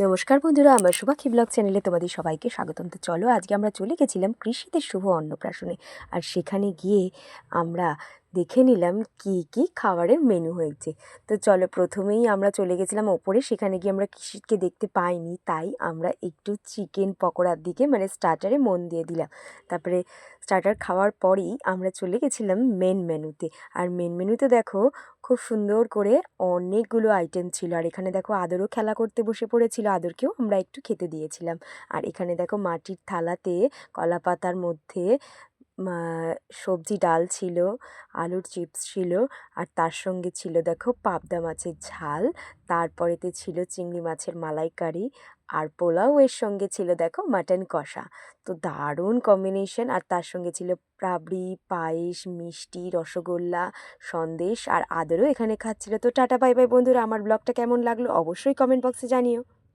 নমস্কার বন্ধুরা, আমার শুভাক্ষী ব্লগ চ্যানেলে তোমাদের সবাইকে স্বাগতম। তো চলো আজকে আমরা চলে গেছিলাম কৃষিদের শুভ অন্নপ্রাশনে। আর সেখানে গিয়ে আমরা দেখে নিলাম কি কি খাবারের মেনু হয়েছে। তো চলো প্রথমেই আমরা চলে গেছিলাম ওপরে, সেখানে গিয়ে আমরা কৃষিদকে দেখতে পাইনি, তাই আমরা একটু চিকেন পকোড়ার দিকে মানে স্টার্টারে মন দিয়ে দিলাম। তারপরে স্টার্টার খাওয়ার পরেই আমরা চলে গেছিলাম মেন মেনুতে। আর মেন মেনুতে দেখো খুব সুন্দর করে অনেকগুলো আইটেম ছিল। আর এখানে দেখো আদরও খেলা করতে বসে পড়েছিল, আদরকেও আমরা একটু খেতে দিয়েছিলাম। আর এখানে দেখো মাটির থালাতে কলা পাতার মধ্যে সবজি ডাল ছিল, আলুর চিপস ছিল, আর তার সঙ্গে ছিল দেখো পাবদা মাছের ঝাল, তারপরেতে ছিল চিংড়ি মাছের মালাইকারি, আর পোলাও এর সঙ্গে ছিল দেখো মাটন কষা। তো দারুণ কম্বিনেশন। আর তার সঙ্গে ছিল রাবড়ি, পায়েস, মিষ্টি, রসগোল্লা, সন্দেশ, আর আদরও এখানে খাচ্ছিল। তো টাটা বাই বাই বন্ধুরা, আমার ব্লগটা কেমন লাগলো অবশ্যই কমেন্ট বক্সে জানিও।